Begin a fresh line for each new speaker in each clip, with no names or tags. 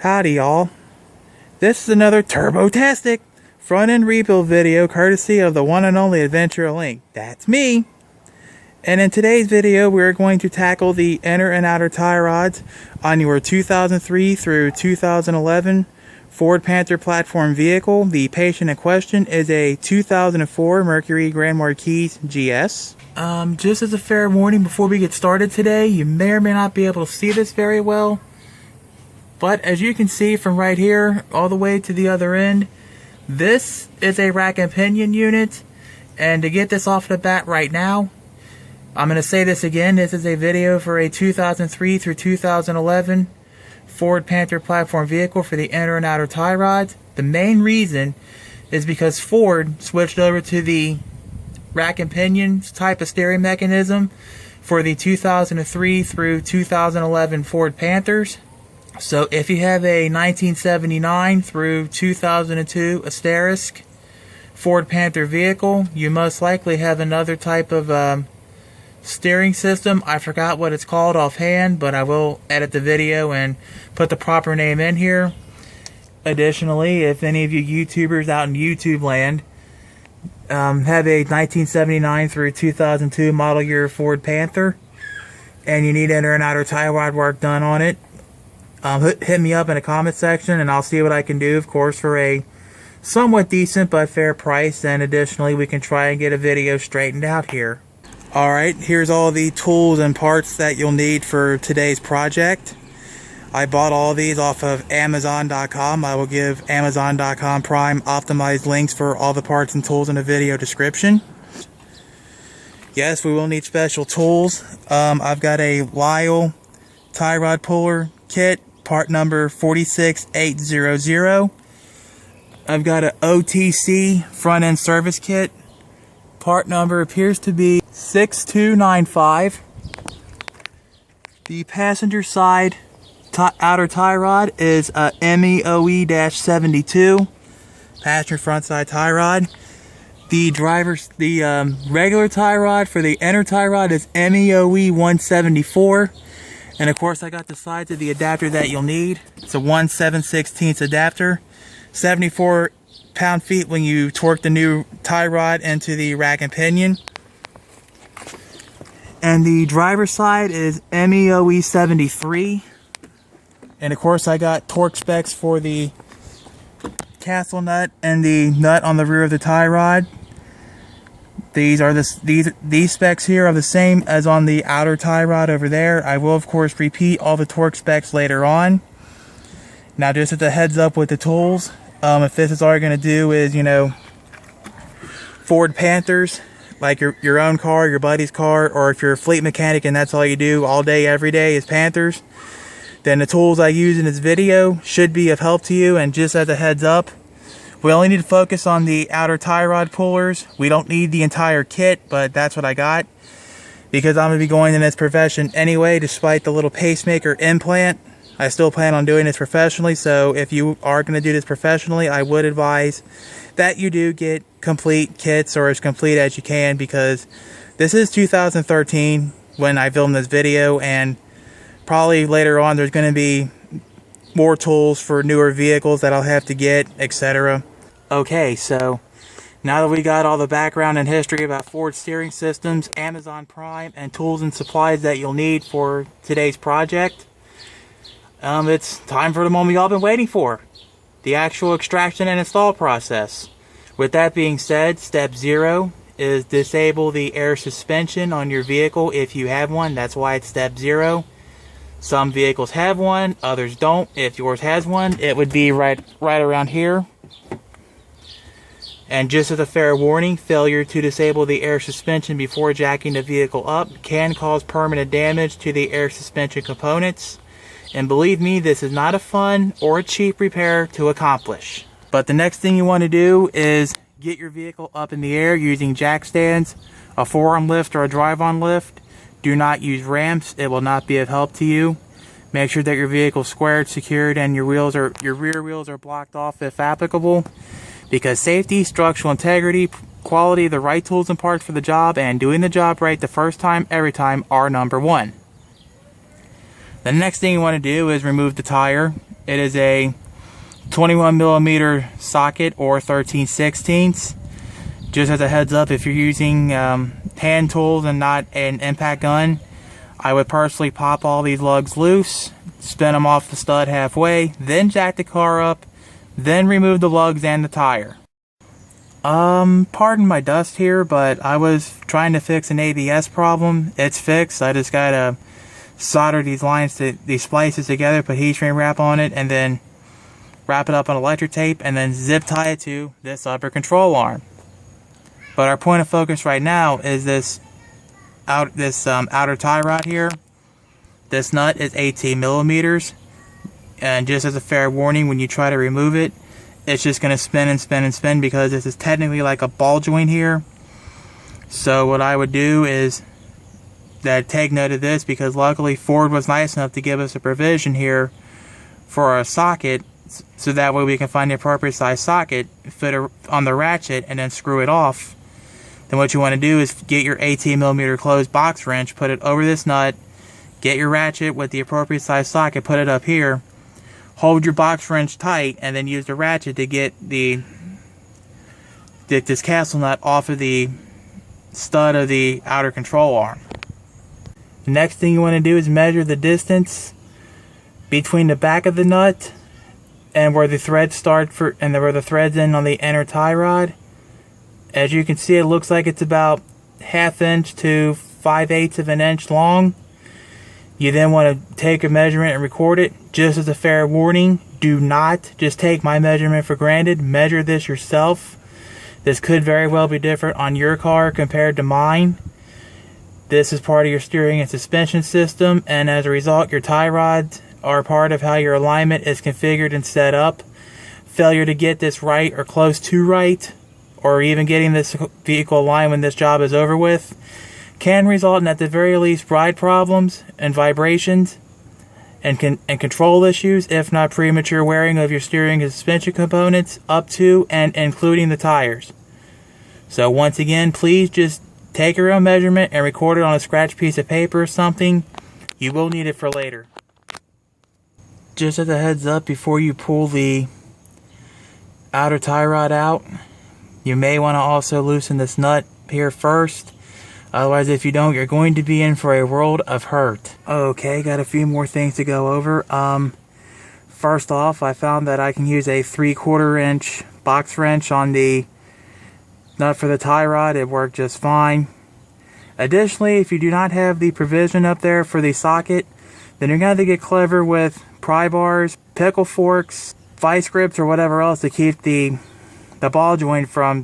Howdy y'all. This is another turbo-tastic front-end rebuild video courtesy of the one and only Adventure Link. That's me! And in today's video we're going to tackle the inner and outer tie rods on your 2003 through 2011 Ford Panther platform vehicle. The patient in question is a 2004 Mercury Grand Marquis GS. Just as a fair warning before we get started today, you may or may not be able to see this very well. But as you can see from right here all the way to the other end, this is a rack and pinion unit. And to get this off the bat right now, I'm going to say this again, this is a video for a 2003 through 2011 Ford Panther platform vehicle for the inner and outer tie rods. The main reason is because Ford switched over to the rack and pinion type of steering mechanism for the 2003 through 2011 Ford Panthers. So if you have a 1979 through 2002 Asterisk Ford Panther vehicle, you most likely have another type of steering system. I forgot what it's called offhand, but I will edit the video and put the proper name in here. Additionally, if any of you YouTubers out in YouTube land have a 1979 through 2002 model year Ford Panther and you need inner and outer tie rod work done on it, hit me up in the comment section and I'll see what I can do, of course, for a somewhat decent but fair price. And additionally, we can try and get a video straightened out here. Alright, here's all the tools and parts that you'll need for today's project. I bought all these off of Amazon.com. I will give Amazon.com Prime optimized links for all the parts and tools in the video description. Yes, we will need special tools. I've got a awhile tie rod puller kit, part number 46800. I've got an OTC front end service kit. Part number appears to be 6295. The passenger side outer tie rod is a MEOE-72. Passenger front side tie rod. The regular tie rod for the inner tie rod is MEOE-174. And of course I got the sides of the adapter that you'll need. It's a 1/7/16 adapter. 74 pound-feet when you torque the new tie rod into the rack and pinion. And the driver's side is MEOE-73. And of course I got torque specs for the castle nut and the nut on the rear of the tie rod. These specs here are the same as on the outer tie rod over there. I will of course repeat all the torque specs later on. Now just as a heads up with the tools, if this is all you're going to do is, you know, Ford Panthers, like your own car, your buddy's car, or if you're a fleet mechanic and that's all you do all day, every day is Panthers, then the tools I use in this video should be of help to you. And just as a heads up, we only need to focus on the outer tie rod pullers. We don't need the entire kit, but that's what I got because I'm going to be going in this profession anyway. Despite the little pacemaker implant, I still plan on doing this professionally. So if you are going to do this professionally, I would advise that you do get complete kits, or as complete as you can, because this is 2013 when I filmed this video, and probably later on there's going to be more tools for newer vehicles that I'll have to get, etc. Okay, so now that we got all the background and history about Ford steering systems, Amazon Prime, and tools and supplies that you'll need for today's project, it's time for the moment y'all been waiting for. The actual extraction and install process. With that being said, step 0 is disable the air suspension on your vehicle if you have one. That's why it's step 0. Some vehicles have one, others don't. If yours has one, it would be right around here. And just as a fair warning, failure to disable the air suspension before jacking the vehicle up can cause permanent damage to the air suspension components. And believe me, this is not a fun or a cheap repair to accomplish. But the next thing you want to do is get your vehicle up in the air using jack stands, a forearm lift or a drive-on lift. Do not use ramps, it will not be of help to you. Make sure that your vehicle is squared, secured, and your rear wheels are blocked off if applicable. Because safety, structural integrity, quality, the right tools and parts for the job, and doing the job right the first time, every time, are number one. The next thing you want to do is remove the tire. It is a 21mm socket or 13/16. Just as a heads up, if you're using hand tools and not an impact gun, I would personally pop all these lugs loose, spin them off the stud halfway, then jack the car up, then remove the lugs and the tire. Pardon my dust here, but I was trying to fix an ABS problem. It's fixed. I just gotta solder these these splices together, put heat shrink wrap on it, and then wrap it up on electric tape, and then zip tie it to this upper control arm. But our point of focus right now is this outer tie rod here. This nut is 18mm, and just as a fair warning, when you try to remove it, it's just going to spin and spin and spin because this is technically like a ball joint here. So what I would do is take note of this, because luckily Ford was nice enough to give us a provision here for our socket, so that way we can find the appropriate size socket, fit it on the ratchet, and then screw it off. Then what you want to do is get your 18mm closed box wrench, put it over this nut, get your ratchet with the appropriate size socket, put it up here, hold your box wrench tight, and then use the ratchet to get this castle nut off of the stud of the outer control arm. The next thing you want to do is measure the distance between the back of the nut and where the threads start where the threads end on the inner tie rod. As you can see, it looks like it's about 1/2 inch to 5/8 of an inch long. You then want to take a measurement and record it. Just as a fair warning, do not just take my measurement for granted. Measure this yourself. This could very well be different on your car compared to mine. This is part of your steering and suspension system, and as a result, your tie rods are part of how your alignment is configured and set up. Failure to get this right or close to right, or even getting this vehicle aligned when this job is over with, can result in, at the very least, ride problems and vibrations and control issues, if not premature wearing of your steering and suspension components up to and including the tires. So once again, please just take your own measurement and record it on a scratch piece of paper or something. You will need it for later. Just as a heads up, before you pull the outer tie rod out, you may want to also loosen this nut here first. Otherwise, if you don't, you're going to be in for a world of hurt. Okay, got a few more things to go over. First off, I found that I can use a 3/4 inch box wrench on the nut for the tie rod. It worked just fine. Additionally, if you do not have the provision up there for the socket, then you're going to have to get clever with pry bars, pickle forks, vice grips, or whatever else to keep the ball joint from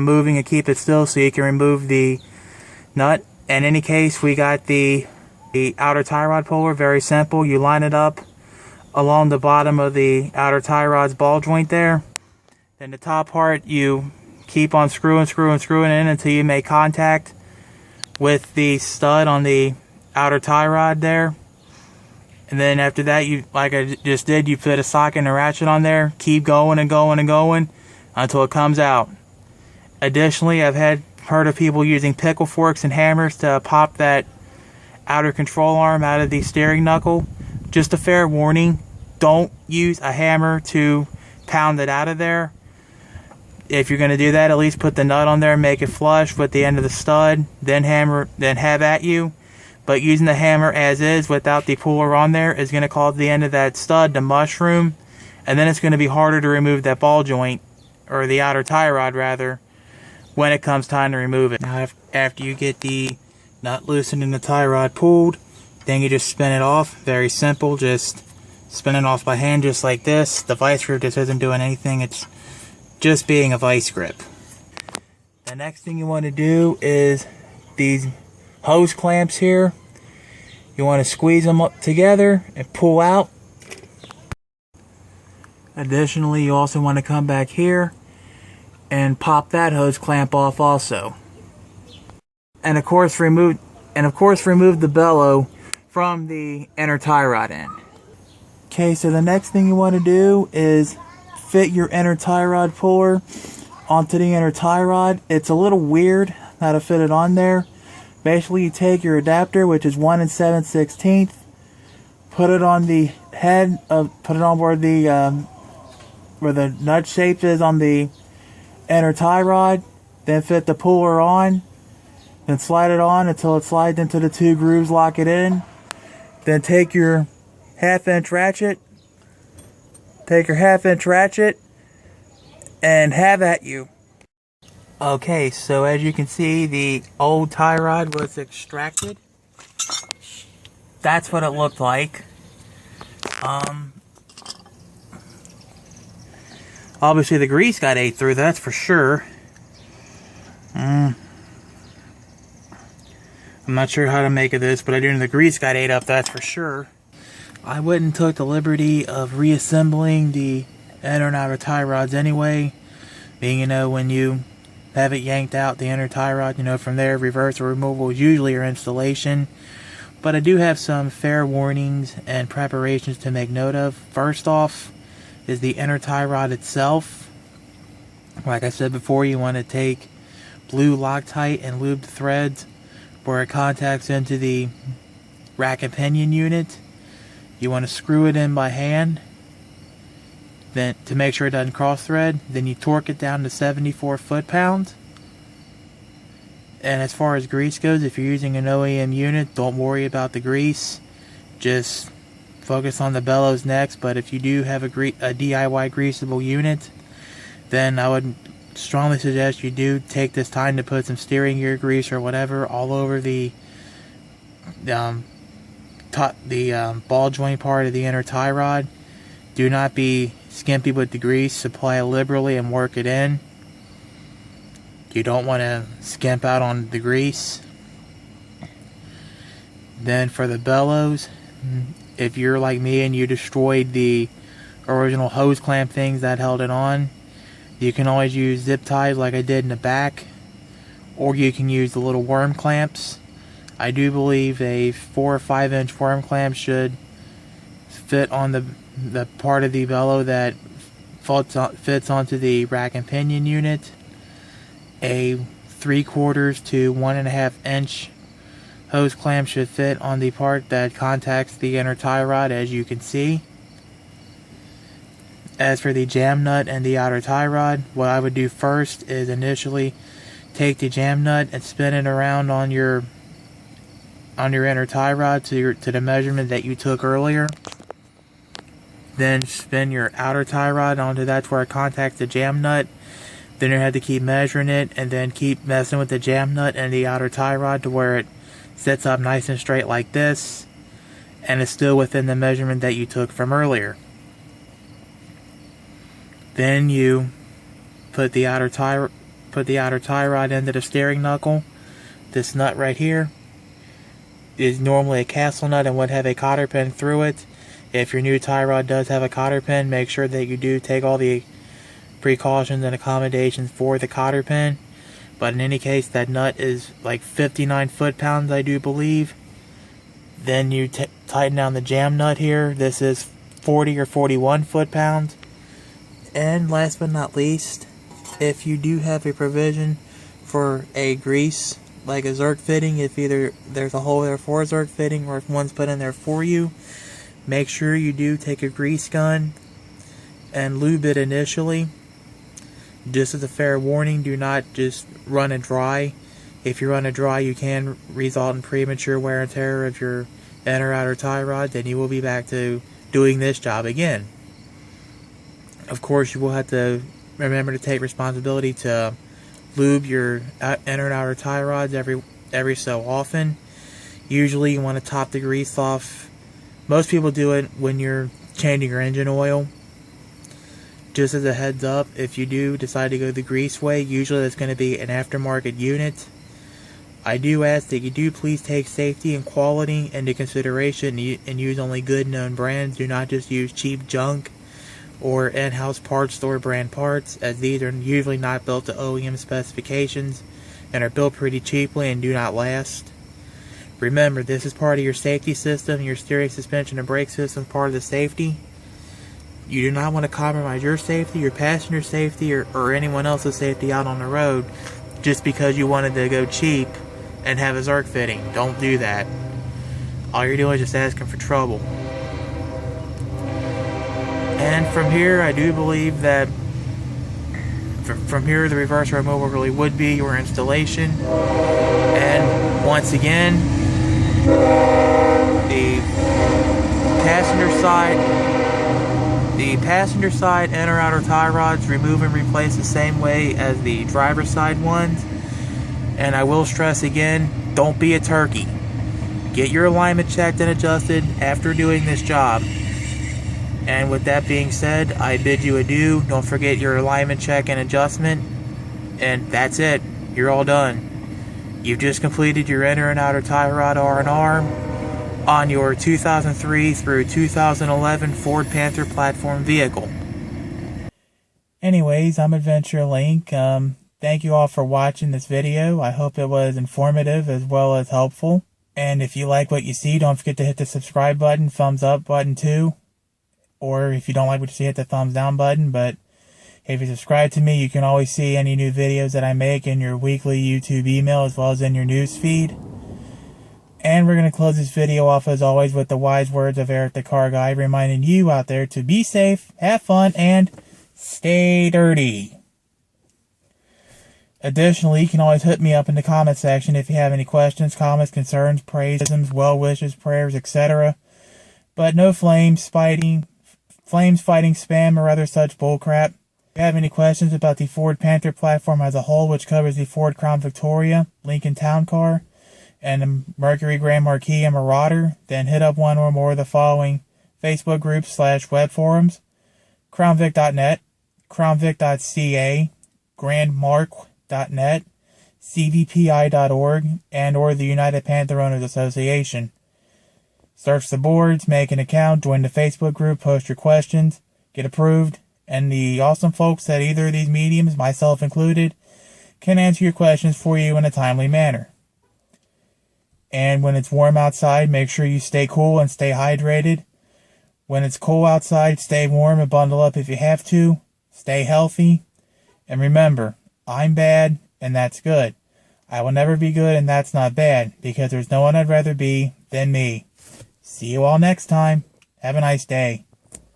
moving and keep it still, so you can remove the nut. In any case, we got the outer tie rod puller. Very simple. You line it up along the bottom of the outer tie rod's ball joint there. Then the top part you keep on screwing in until you make contact with the stud on the outer tie rod there. And then after that, you, like I just did, you put a socket and a ratchet on there. Keep going and going and going until it comes out. Additionally, I've heard of people using pickle forks and hammers to pop that outer control arm out of the steering knuckle. Just a fair warning, don't use a hammer to pound it out of there. If you're going to do that, at least put the nut on there and make it flush with the end of the stud, then have at you. But using the hammer as is without the puller on there is going to cause the end of that stud to mushroom, and then it's going to be harder to remove that ball joint, or the outer tie rod rather, when it comes time to remove it. Now after you get the nut loosened and the tie rod pulled, then you just spin it off. Very simple, just spin it off by hand just like this. The vice grip just isn't doing anything, it's just being a vice grip. The next thing you want to do is these hose clamps here. You want to squeeze them up together and pull out. Additionally, you also want to come back here and pop that hose clamp off also. And of course remove the bellow from the inner tie rod end. Okay, so the next thing you want to do is fit your inner tie rod puller onto the inner tie rod. It's a little weird how to fit it on there. Basically, you take your adapter, which is 1 7/16, put it on the head of, put it on where the nut shape is on the inner tie rod, then fit the puller on, then slide it on until it slides into the 2 grooves, lock it in, then take your 1/2-inch ratchet, and have at you. Okay, so as you can see, the old tie rod was extracted. That's what it looked like. Obviously the grease got ate through, that's for sure. I'm not sure how to make of this, but I do know the grease got ate up, that's for sure. I went and took the liberty of reassembling the inner and outer tie rods anyway. Being, you know, when you have it yanked out, the inner tie rod, you know, from there, reverse or removal is usually your installation. But I do have some fair warnings and preparations to make note of. First off is the inner tie rod itself. Like I said before, you want to take blue Loctite and lube the threads where it contacts into the rack and pinion unit. You want to screw it in by hand, then to make sure it doesn't cross thread. Then you torque it down to 74 foot-pounds. And as far as grease goes, if you're using an OEM unit, don't worry about the grease. Just focus on the bellows next. But if you do have a DIY greasable unit, then I would strongly suggest you do take this time to put some steering gear grease or whatever all over the ball joint part of the inner tie rod. Do not be skimpy with the grease. Supply it liberally and work it in. You don't want to skimp out on the grease. Then for the bellows, if you're like me and you destroyed the original hose clamp things that held it on, you can always use zip ties like I did in the back, or you can use the little worm clamps. I do believe a 4 or 5 inch worm clamp should fit on the part of the bellow that fits onto the rack and pinion unit. A 3/4 to 1.5 inch hose clamp should fit on the part that contacts the inner tie rod, as you can see. As for the jam nut and the outer tie rod, what I would do first is initially take the jam nut and spin it around on your inner tie rod to the measurement that you took earlier. Then spin your outer tie rod onto that's where it contacts the jam nut. Then you have to keep measuring it and then keep messing with the jam nut and the outer tie rod to where it sets up nice and straight like this, and it's still within the measurement that you took from earlier. Then you put the outer tie rod into the steering knuckle. This nut right here is normally a castle nut and would have a cotter pin through it. If your new tie rod does have a cotter pin, make sure that you do take all the precautions and accommodations for the cotter pin. But in any case, that nut is like 59 foot-pounds, I do believe. Then you tighten down the jam nut here. This is 40 or 41 foot-pounds. And last but not least, if you do have a provision for a grease, like a Zerk fitting, if either there's a hole there for a Zerk fitting or if one's put in there for you, make sure you do take a grease gun and lube it initially. Just as a fair warning, do not just run it dry. If you run it dry, you can result in premature wear and tear of your inner outer tie rod. Then you will be back to doing this job again. Of course, you will have to remember to take responsibility to lube your inner and outer tie rods every so often. Usually you want to top the grease off. Most people do it when you're changing your engine oil. Just as a heads up, if you do decide to go the grease way, usually it's going to be an aftermarket unit. I do ask that you do please take safety and quality into consideration and use only good known brands. Do not just use cheap junk or in-house parts store brand parts, as these are usually not built to OEM specifications and are built pretty cheaply and do not last. Remember, this is part of your safety system. Your steering, suspension, and brake system is part of the safety. You do not want to compromise your safety, your passenger safety, or anyone else's safety out on the road just because you wanted to go cheap and have a Zerk fitting. Don't do that. All you're doing is just asking for trouble. And from here, I do believe that from here the reverse removal really would be your installation. And once again, the passenger side inner outer tie rods remove and replace the same way as the driver's side ones. And I will stress again, don't be a turkey. Get your alignment checked and adjusted after doing this job. And with that being said, I bid you adieu. Don't forget your alignment check and adjustment. And that's it. You're all done. You've just completed your inner and outer tie rod R&R on your 2003 through 2011 Ford Panther platform vehicle. Anyways, I'm Adventure Link. Thank you all for watching this video. I hope it was informative as well as helpful. And if you like what you see, don't forget to hit the subscribe button, thumbs up button too. Or if you don't like what you see, hit the thumbs down button. But if you subscribe to me, you can always see any new videos that I make in your weekly YouTube email as well as in your news feed. And we're going to close this video off as always with the wise words of Eric the Car Guy, reminding you out there to be safe, have fun, and stay dirty. Additionally, you can always hit me up in the comment section if you have any questions, comments, concerns, praises, well wishes, prayers, etc. But no flames fighting spam or other such bullcrap. If you have any questions about the Ford Panther platform as a whole, which covers the Ford Crown Victoria, Lincoln Town Car, and the Mercury Grand Marquis and Marauder, then hit up one or more of the following Facebook groups / web forums: crownvic.net, crownvic.ca, grandmark.net, cvpi.org, and or the United Panther Owners Association. Search the boards, make an account, join the Facebook group, post your questions, get approved, and the awesome folks at either of these mediums, myself included, can answer your questions for you in a timely manner. And when it's warm outside, make sure you stay cool and stay hydrated. When it's cold outside, stay warm and bundle up if you have to. Stay healthy. And remember, I'm bad, and that's good. I will never be good, and that's not bad, because there's no one I'd rather be than me. See you all next time. Have a nice day.